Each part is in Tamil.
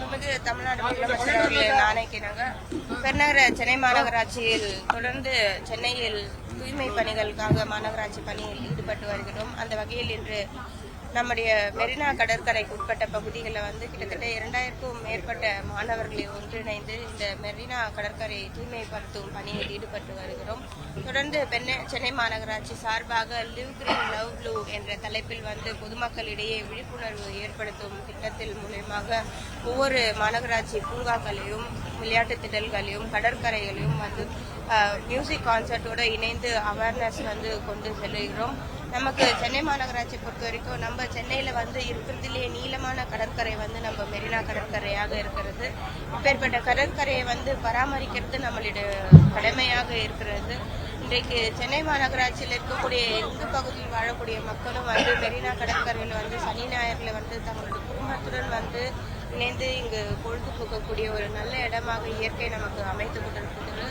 மாண்புமிகு தமிழ்நாடு முதலமைச்சர் அவர்களின் ஆணைக்கிணங்க பெருநகர சென்னை மாநகராட்சியில் தொடர்ந்து சென்னையில் தூய்மை பணிகளுக்காக மாநகராட்சி பணியில் ஈடுபட்டு வருகிறோம். அந்த வகையில் இன்று நம்முடைய மெரினா கடற்கரைக்கு உட்பட்ட பகுதிகளில் கிட்டத்தட்ட 2000க்கும் மேற்பட்ட மாணவர்களை ஒன்றிணைந்து இந்த மெரினா கடற்கரை தூய்மைப்படுத்தும் பணியில் ஈடுபட்டு வருகிறோம். தொடர்ந்து சென்னை மாநகராட்சி சார்பாக லிவ் கிரீன் லவ் ப்ளூ என்ற தலைப்பில் பொதுமக்களிடையே விழிப்புணர்வு ஏற்படுத்தும் திட்டத்தில் மூலமாக ஒவ்வொரு மாநகராட்சி பூங்காக்களையும் விளையாட்டு திடல்களையும் கடற்கரைகளையும் மியூசிக் கான்சர்ட்டோடு இணைந்து அவேர்னஸ் கொண்டு செல்கிறோம். நமக்கு சென்னை மாநகராட்சி பொறுத்த வரைக்கும் நம்ம சென்னையில் இருக்கிறதுலேயே நீளமான கடற்கரை நம்ம மெரினா கடற்கரையாக இருக்கிறது. இப்பேற்பட்ட கடற்கரையை பராமரிக்கிறது நம்மளுடைய கடமையாக இருக்கிறது. இன்றைக்கு சென்னை மாநகராட்சியில் இருக்கக்கூடிய எந்த பகுதியில் வாழக்கூடிய மக்களும் மெரினா கடற்கரையில் சனி ஞாயிறில் தங்களுடைய குடும்பத்துடன் இணைந்து இங்கு பொழுதுபோக்கக்கூடிய ஒரு நல்ல இடமாக இயற்கை நமக்கு அமைத்து கொண்டிருக்கிறது.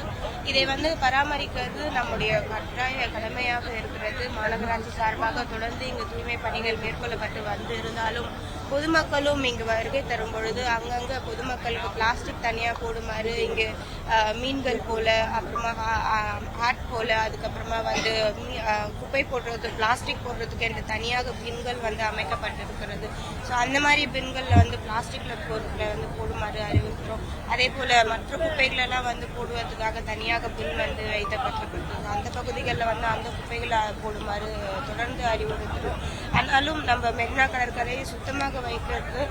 இதை பராமரிக்கிறது நம்முடைய கட்டாய கடமையாக இருக்கிறது. மாநகராட்சி சார்பாக தொடர்ந்து இங்கு தூய்மை பணிகள் மேற்கொள்ளப்பட்டு இருந்தாலும் பொதுமக்களும் இங்கு வருகை தரும் பொழுது அங்கங்க பொதுமக்களுக்கு பிளாஸ்டிக் தனியாக போடுமாறு இங்கு மீன்கள் போல அப்புறமா ஹாட் போல அதுக்கப்புறமா குப்பை போடுறது பிளாஸ்டிக் போடுறதுக்கு என்று தனியாக பின்கள் அமைக்கப்பட்டிருக்கிறது. ஸோ அந்த மாதிரி பின்களில் பிளாஸ்டிக்ல பொருட்களை போடுமாறு அறிவிக்கிறோம். அதே போல மற்ற குப்பைகளெல்லாம் போடுவதற்காக தனியாக பின் வைக்கப்பட்டிருக்கிறது. அந்த பகுதிகளில் அந்த குப்பைகளை போடுமாறு தொடர்ந்து அறிவுறுத்துறோம். ஆனாலும் நம்ம மெரினா கடற்கரையை சுத்தமாக வைக்கிறது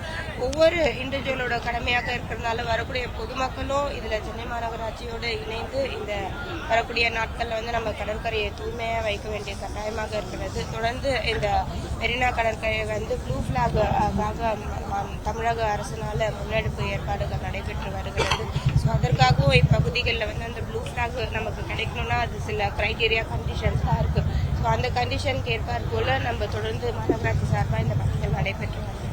ஒவ்வொரு இண்டிவிஜுவலோட கடமையாக இருக்கிறதுனால வரக்கூடிய பொதுமக்களும் இதுல சென்னை மாநகராட்சியோடு இணைந்து இந்த வரக்கூடிய நாட்கள்ல நம்ம கடற்கரையை தூய்மையா வைக்க வேண்டிய கட்டாயமாக இருக்கிறது. தொடர்ந்து இந்த மெரினா கடற்கரை ப்ளூ பிளாகாக தமிழக அரசினால முன்னெடுப்பு ஏற்பாடுகள் நடைபெற்று வருகிறது. ஸோ அதற்காகவும் இப்பகுதிகளில் அந்த ப்ளூ பிளாக் நமக்கு கிடைக்கணும்னா அது சில கிரைட்டீரியா கண்டிஷன்ஸ்லாம் இருக்கு. ஸோ அந்த கண்டிஷனுக்கு ஏற்பாடு போல நம்ம தொடர்ந்து மாநகராட்சி சார்பாக இந்த பணிகள் நடைபெற்று வருகிறது.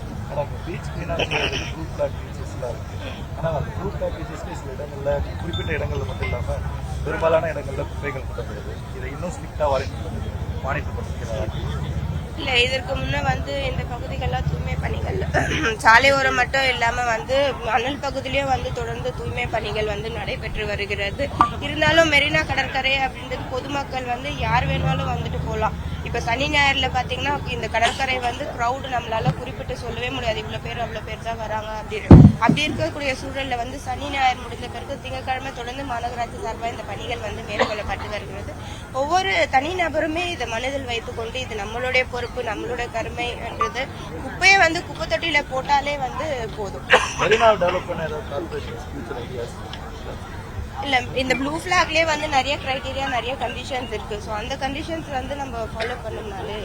குறிப்பிட்ட இடங்கள்ல மட்டும் இல்லாம பெரும்பாலான இடங்கள்ல குப்பைகள் கொட்டப்படுது. இதை இன்னும் ஸ்ட்ரிக்டா மானிட்டர் பண்ணிக்கிறாங்க. இல்ல இதற்கு முன்ன இந்த பகுதிகள்லாம் தூய்மை பணிகள் சாலையோரம் மட்டும் இல்லாம மணல் பகுதியிலயும் தொடர்ந்து தூய்மை பணிகள் நடைபெற்று வருகிறது. இருந்தாலும் மெரினா கடற்கரை அப்படின்றது பொதுமக்கள் யார் வேணாலும் போகலாம். இப்ப சனி ஞாயிறுல பாத்தீங்கன்னா இந்த கடற்கரை கிரௌடு நம்மளால குறிப்பிட்டு சொல்லவே முடியாது. இவ்வளவு பேர் அவ்வளவு பேர் தான் வராங்க அப்படின்னு. அப்படி இருக்கக்கூடிய சூழல்ல சனி ஞாயிறு முடிந்த பிறகு திங்கட்கிழமை தொடர்ந்து மாநகராட்சி சார்பாக இந்த பணிகள் மேற்கொள்ளப்பட்டு வருகிறது. ஒவ்வொரு தனிநபருமே இதை மனதில் வைத்துக் கொண்டு இது நம்மளுடைய பொறுப்பு நம்மளுடைய கருமை என்றது குப்பையை குப்பை தொட்டியில போட்டாலே போதும். இல்ல இந்த ப்ளூ பிளாக்லயே நிறைய கிரைட்டீரியா நிறைய கண்டிஷன்ஸ் இருக்கு. ஸோ அந்த கண்டிஷன்ஸ் நம்ம ஃபாலோ பண்ணோம்னாலே